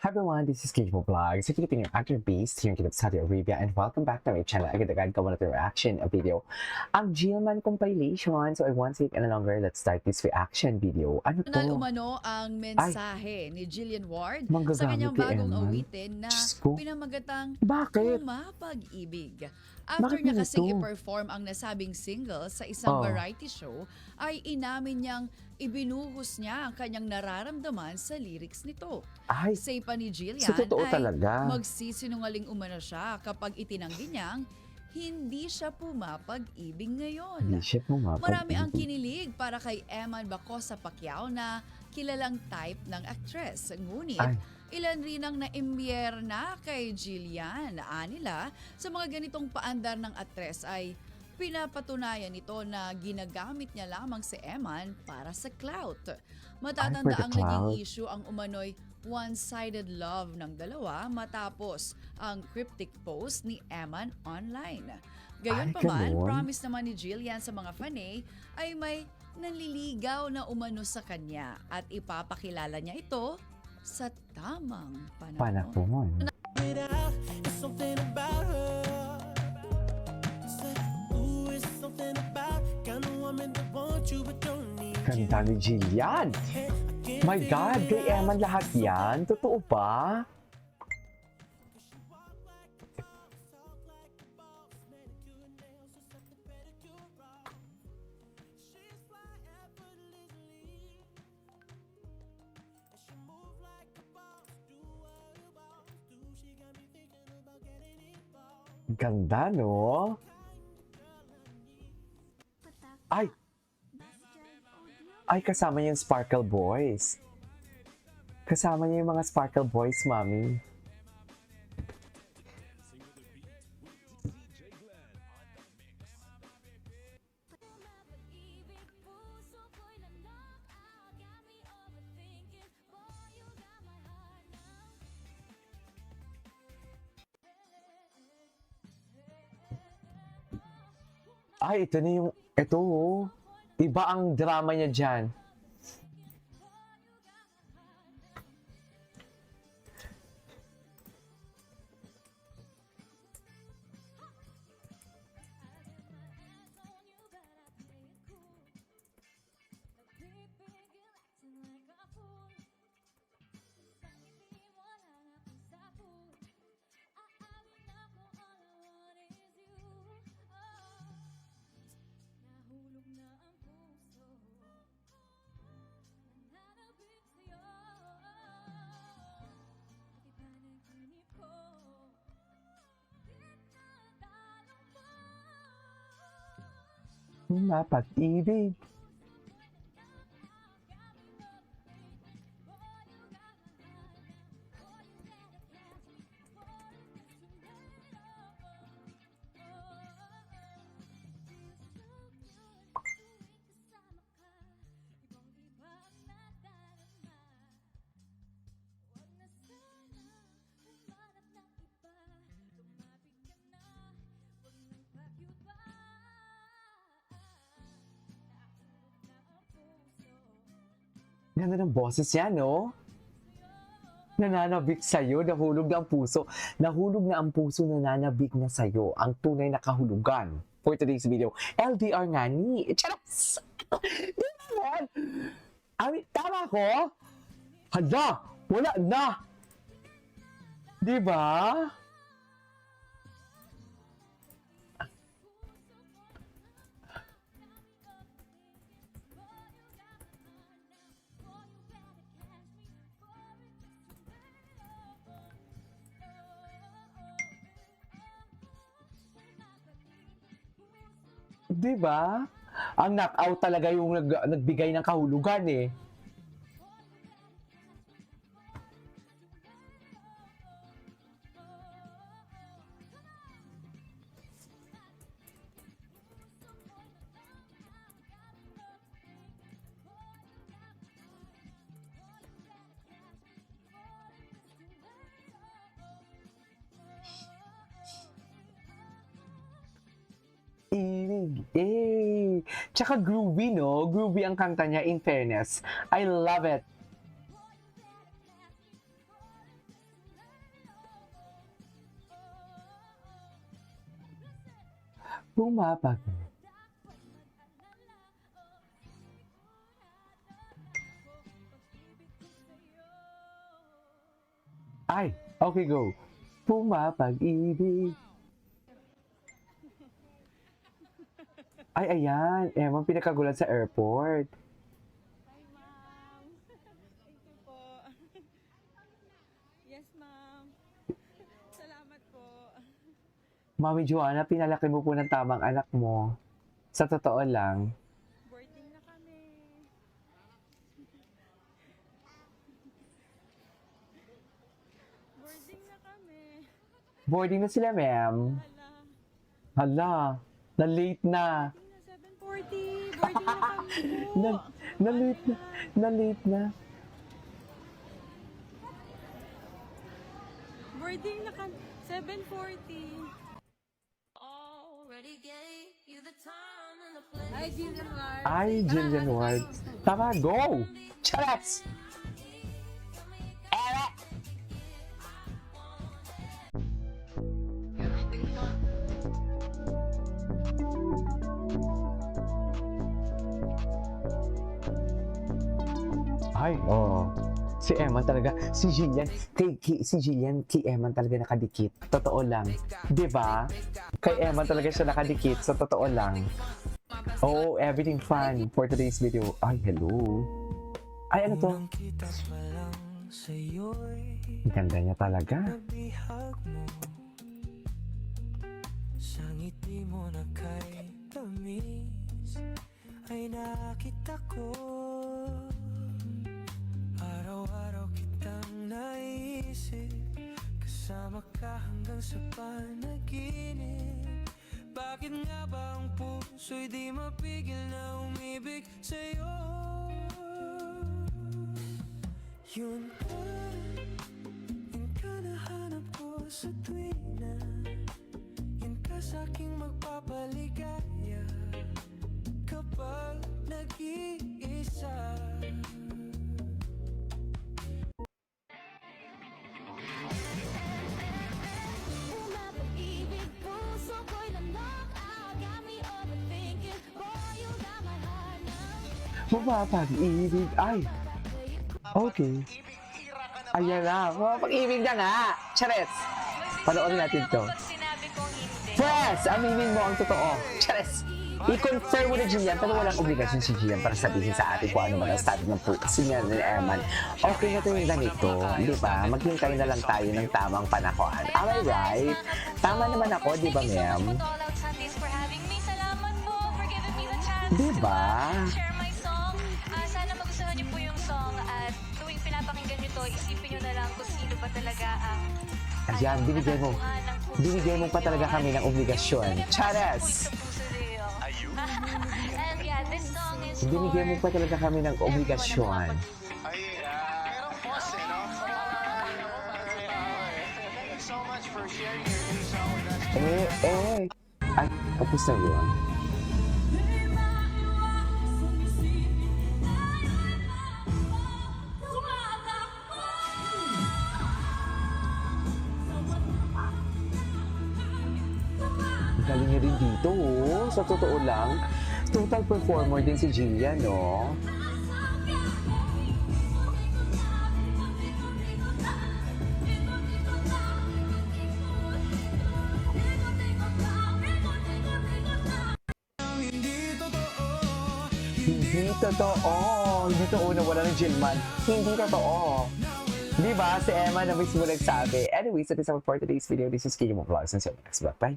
Hi everyone, this is Kate Vlog. Sa Filipino actor based here in Saudi Arabia and welcome back to my channel. Agad-agad ka muna ito reaction video. Ang Gilman compilation. So I won't take any longer. Let's start this reaction video. Ano Personal to? umano ang mensahe ni Jillian Ward sa Manggagamit kanyang kay bagong Eman. awitin na Diyos ko. pinamagatang Bakit? Pumapag-ibig. After Bakit niya ganito? kasing i-perform ang nasabing single sa isang Oh. variety show, ay inamin niyang ibinuhos niya ang kanyang nararamdaman sa lyrics nito. Ay, Say pa ni Jillian sa totoo ay talaga. magsisinungaling umano siya kapag itinanggi niyang hindi siya pumapag-ibig ngayon. Hindi siya pumapag-ibig. Marami ang kinilig para kay Eman Bacosa Pacquiao na kilalang type ng actress. Ngunit, Ay. ilan rin ang naimbyerna kay Jillian. Nila, sa mga ganitong paandar ng actress ay pinapatunayan nito na ginagamit niya lamang si Eman para sa clout. Matatanda the ang naging clout. issue ang umano'y one-sided love ng dalawa matapos ang cryptic post ni Eman online. Gayunpaman, ganun? promise naman ni Jillian sa mga fanay ay may nanliligaw na umano sa kanya at ipapakilala niya ito sa tamang panahon. Panahon. It's something about her. Say, ooh, it's something about kind of woman that wants you but don't need you. Ganda ni Jillian. Hey, I can't My God, kay Eman lahat yan? Totoo ba? Ganda, no? Ay! Ay, kasama niya yung Sparkle Boys. Kasama niya yung mga Sparkle Boys, mami. Ay, ito na yung, ito oh. Iba ang drama niya dyan. Mapag-ibig. Ganda ng boses niya, no? Nananabik sa'yo, nahulog na ang puso. Nahulog na ang puso, nananabik na sa'yo. Ang tunay na kahulugan. For today's video, LDR nga ni. Charas! Di naman! Ay, tama ko? Hala! Wala na! Di ba? Di ba? Ang knockout talaga yung nagbigay ng kahulugan eh. Ibig. Eh. Tsaka groovy, no? Groovy ang kanta niya, in fairness. I love it. Pumapag. Ay, okay, go. Pumapag-ibig. Ay, ayan. Emang pinakagulat sa airport. Hi, ma'am. Thank you po. Yes, ma'am. Salamat po. Mami Joanna, pinalaki mo po ng tamang anak mo. Sa totoo lang. Boarding na kami. Boarding na kami. Boarding na sila, ma'am. Hala. Hala, na-late na. Boarding na 7:40. Boarding na kami po. Na-late na. Na-late na. Boarding na kami. 7:40. Already gave you the time and the place. Hi, Jillian Ward. Ay, Jillian Ward. Tama, go! Charas! Ere! Ay, oo. Si Eman talaga, si Jillian, si Jillian, kay Eman talaga nakadikit. Totoo lang. 'Di ba? Kay Eman talaga siya nakadikit, sa totoo lang. Oh, everything fun for today's video. Ay, hello. Ay, ano to? Kita pa lang sa'yo'y Ang ganda niya talaga. nabihag mo. Sa ngiti mo na kay tamis ay nakita ko. Araw-araw kitang naisip, kasama ka hanggang sa panaginip. Bakit nga ba ang puso'y di mapigil na umibig sa'yo? Yun ka nahanap ko sa tuwina. Yun ka sa'king magpapaligaya kapag nag-iisa. Pumapag-ibig, puso ko'y na-knock-out. Got me overthinking, boy, you got my heart now. Mapapag-ibig. Ay, okay. Ayan na, mapapag-ibig na nga. Chares! Panoorin natin to. Press! Aminin mo ang totoo. Chares! I-confirm mo na Jillian, pero walang obligasyon si Jillian para sabihin sa atin kung ano man ang study ng puso niya ni Eman. Okay na to yung ganito, di ba? Maghintay na lang tayo ng tamang panahon. Am I right? Tama naman ako, di ba, ma'am? All Out Sundays for having me. Salamat po for giving me the chance Di ba? to share my song. Sana magustuhan niyo po yung song at tuwing pinapakinggan niyo to, isipin niyo na lang kung sino ba talaga ang Ayan, binigay mo pa talaga kami ng obligasyon. Chares! And yeah, this song is Binigyan mo pa talaga kami ng obligasyon. Merong boss eh, no? Thank you so much for sharing your new song with us. Ay, tapos na yun. Ang galing niya rin dito, oh. Sa totoo lang, total performer din si Jillian, no? Hindi totoo. Hindi totoo na wala ng Jillman. Hindi totoo. Di ba? Si Emma na mismo nagsabi. Anyways, that is all for today's video. This is Kimo Vlogs. And see you next vlog. Bye!